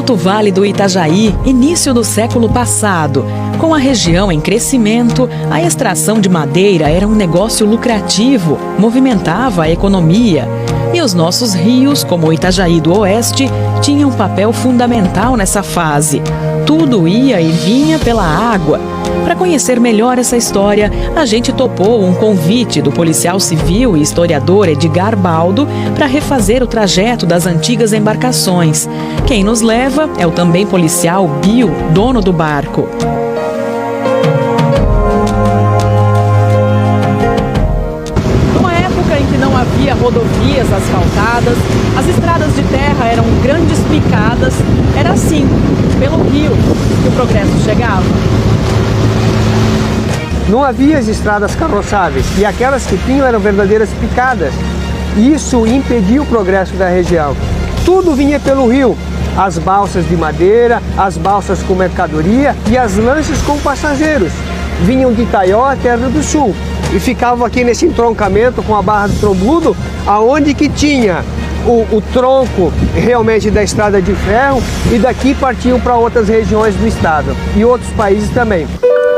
Alto Vale do Itajaí, início do século passado. Com a região em crescimento, a extração de madeira era um negócio lucrativo, movimentava a economia. E os nossos rios, como o Itajaí do Oeste, tinham um papel fundamental nessa fase. Tudo ia e vinha pela água. Para conhecer melhor essa história, a gente topou um convite do policial civil e historiador Edgar Baldo para refazer o trajeto das antigas embarcações. Quem nos leva é o também policial Bill, dono do barco. Numa época em que não havia rodovias asfaltadas, as estradas de terra eram grandes picadas. Era assim, pelo rio, que o progresso chegava. Não havia as estradas carroçáveis e aquelas que tinham eram verdadeiras picadas. Isso impediu o progresso da região. Tudo vinha pelo rio. As balsas de madeira, as balsas com mercadoria e as lanchas com passageiros. Vinham de Itaió até Rio do Sul e ficavam aqui nesse entroncamento com a Barra do Trombudo, aonde que tinha o tronco realmente da estrada de ferro e daqui partiam para outras regiões do estado e outros países também.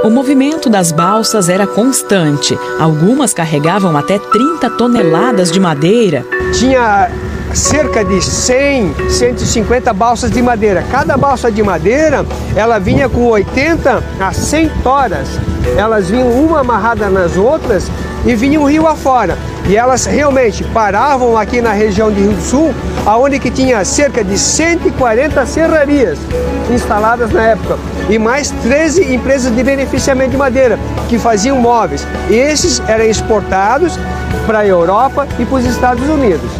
O movimento das balsas era constante. Algumas carregavam até 30 toneladas de madeira. Tinha cerca de 100, 150 balsas de madeira. Cada balsa de madeira, ela vinha com 80 a 100 toras. Elas vinham uma amarrada nas outras e vinham rio afora. E elas realmente paravam aqui na região de Rio do Sul, aonde que tinha cerca de 140 serrarias instaladas na época. E mais 13 empresas de beneficiamento de madeira, que faziam móveis. Esses eram exportados para a Europa e para os Estados Unidos.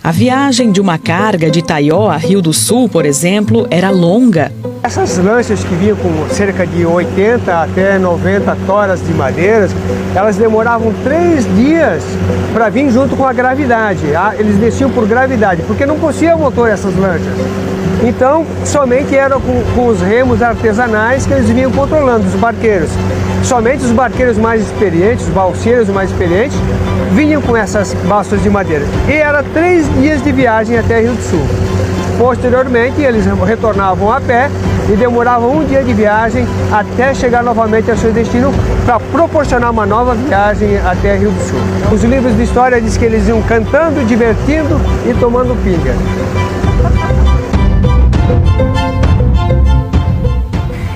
A viagem de uma carga de Itaió a Rio do Sul, por exemplo, era longa. Essas lanchas que vinham com cerca de 80 até 90 toras de madeiras, elas demoravam 3 dias para vir junto com a gravidade. Eles desciam por gravidade, porque não possuía motor essas lanchas. Então, somente eram com os remos artesanais que eles vinham controlando, os barqueiros. Somente os barqueiros mais experientes, os balseiros mais experientes, vinham com essas balsas de madeira. E era 3 dias de viagem até Rio do Sul. Posteriormente, eles retornavam a pé e demoravam 1 dia de viagem até chegar novamente ao seu destino para proporcionar uma nova viagem até Rio do Sul. Os livros de história dizem que eles iam cantando, divertindo e tomando pinga.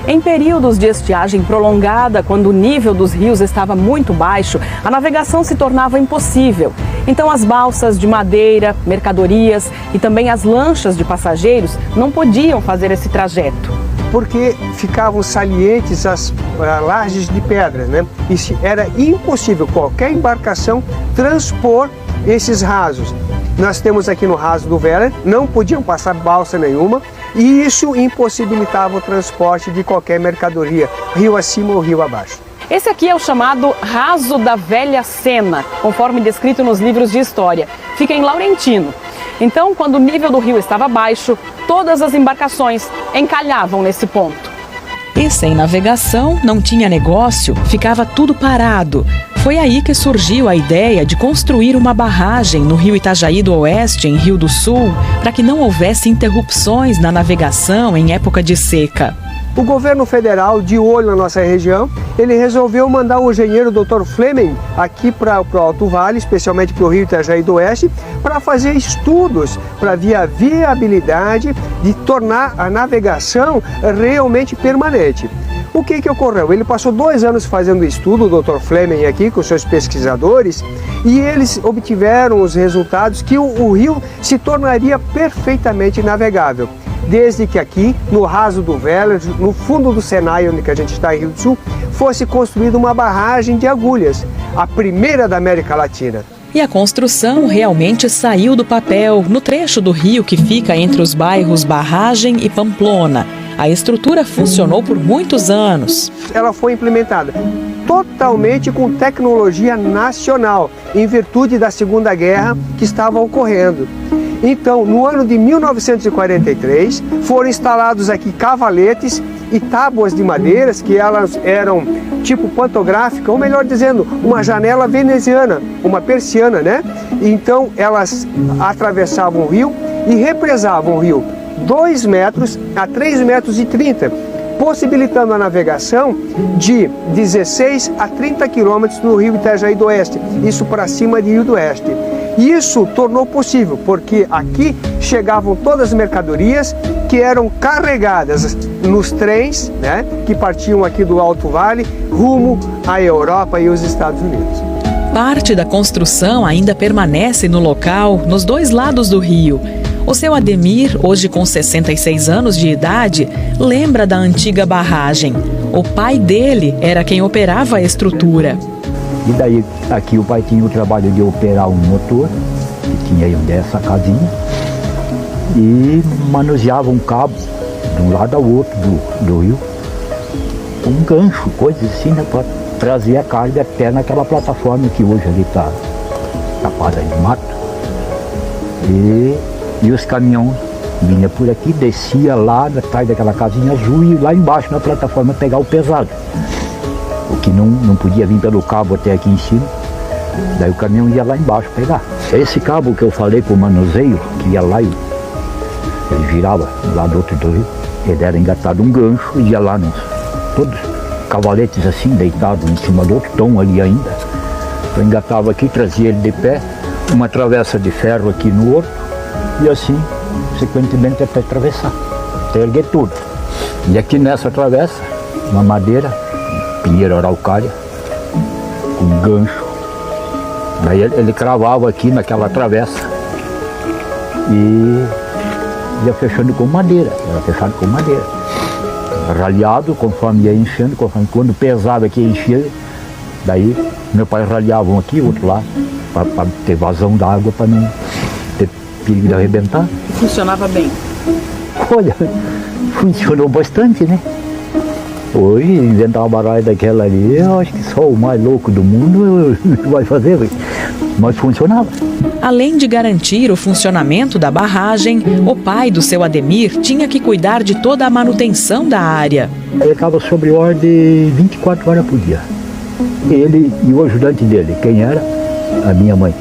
Em períodos de estiagem prolongada, quando o nível dos rios estava muito baixo, a navegação se tornava impossível. Então as balsas de madeira, mercadorias e também as lanchas de passageiros não podiam fazer esse trajeto. Porque ficavam salientes as lajes de pedra, né? E era impossível qualquer embarcação transpor esses rasos. Nós temos aqui no raso do Veller, não podiam passar balsa nenhuma e isso impossibilitava o transporte de qualquer mercadoria, rio acima ou rio abaixo. Esse aqui é o chamado Raso da Velha Sena, conforme descrito nos livros de história. Fica em Laurentino. Então, quando o nível do rio estava baixo, todas as embarcações encalhavam nesse ponto. E sem navegação, não tinha negócio, ficava tudo parado. Foi aí que surgiu a ideia de construir uma barragem no rio Itajaí do Oeste, em Rio do Sul, para que não houvesse interrupções na navegação em época de seca. O governo federal, de olho na nossa região, ele resolveu mandar o engenheiro Dr. Fleming aqui para o Alto Vale, especialmente para o rio Itajaí do Oeste, para fazer estudos para ver a viabilidade de tornar a navegação realmente permanente. O que ocorreu? Ele passou 2 anos fazendo estudo, o Dr. Fleming aqui, com seus pesquisadores, e eles obtiveram os resultados que o rio se tornaria perfeitamente navegável. Desde que aqui, no raso do Veller, no fundo do Senai, onde a gente está em Rio do Sul, fosse construída uma barragem de agulhas, a primeira da América Latina. E a construção realmente saiu do papel no trecho do rio que fica entre os bairros Barragem e Pamplona. A estrutura funcionou por muitos anos. Ela foi implementada totalmente com tecnologia nacional, em virtude da Segunda Guerra que estava ocorrendo. Então, no ano de 1943, foram instalados aqui cavaletes e tábuas de madeiras, que elas eram tipo pantográfica, ou melhor dizendo, uma janela veneziana, uma persiana, né? Então, elas atravessavam o rio e represavam o rio. 2 metros a 3,30 metros, possibilitando a navegação de 16 a 30 quilômetros no rio Itajaí do Oeste, isso para cima de Rio do Oeste. Isso tornou possível, porque aqui chegavam todas as mercadorias que eram carregadas nos trens, né, que partiam aqui do Alto Vale, rumo à Europa e os Estados Unidos. Parte da construção ainda permanece no local, nos 2 lados do rio. O seu Ademir, hoje com 66 anos de idade, lembra da antiga barragem. O pai dele era quem operava a estrutura. E daí, aqui o pai tinha o trabalho de operar um motor, que tinha aí dessa casinha, e manuseava um cabo de um lado ao outro do rio, um gancho, coisas assim, né, para trazer a carga até naquela plataforma que hoje ali está tapada de mato. E os caminhões vinham por aqui, descia lá atrás daquela casinha azul e lá embaixo na plataforma pegar o pesado. O que não podia vir pelo cabo até aqui em cima, daí o caminhão ia lá embaixo pegar. Esse cabo que eu falei com o manuseio, que ia lá e ele virava lá do outro do rio, ele era engatado um gancho e ia lá nos todos cavaletes assim, deitados em cima do outro, tom ali ainda. Eu engatava aqui, trazia ele de pé, uma travessa de ferro aqui no outro, e assim, sequentemente até atravessar, até erguer tudo. E aqui nessa travessa, uma madeira, pinheiro araucária, com gancho. Daí ele cravava aqui naquela travessa e ia fechando com madeira, era fechado com madeira. Ralhado, conforme ia enchendo, conforme quando pesava aqui enchia, daí meu pai ralhava um aqui, outro lá, para ter vazão da água, para não ter perigo de arrebentar. Funcionava bem? Olha, funcionou bastante, né? Hoje, inventar uma barragem daquela ali, eu acho que só o mais louco do mundo vai fazer, mas funcionava. Além de garantir o funcionamento da barragem, o pai do seu Ademir tinha que cuidar de toda a manutenção da área. Ele estava sob ordem 24 horas por dia. Ele e o ajudante dele, quem era? A minha mãe.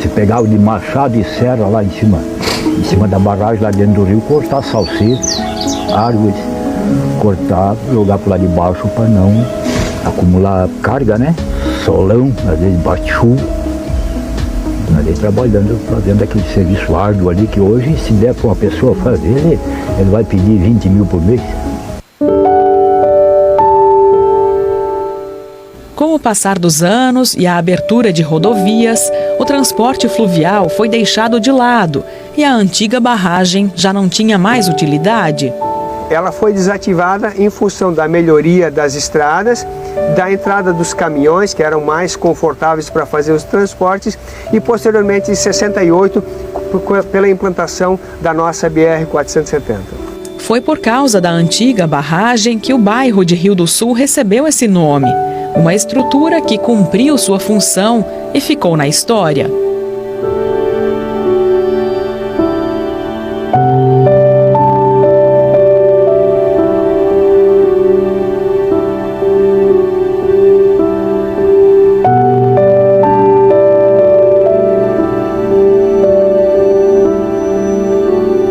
Se pegava de machado e serra lá em cima da barragem, lá dentro do rio, cortar salsichas, árvores, cortar, jogar para lá de baixo para não acumular carga, né? Solão, às vezes bate chuva. Ali trabalhando, fazendo aquele serviço árduo ali que hoje, se der para uma pessoa fazer, ele vai pedir 20 mil por mês. Com o passar dos anos e a abertura de rodovias, o transporte fluvial foi deixado de lado e a antiga barragem já não tinha mais utilidade. Ela foi desativada em função da melhoria das estradas, da entrada dos caminhões, que eram mais confortáveis para fazer os transportes, e posteriormente em 68, pela implantação da nossa BR-470. Foi por causa da antiga barragem que o bairro de Rio do Sul recebeu esse nome. Uma estrutura que cumpriu sua função e ficou na história.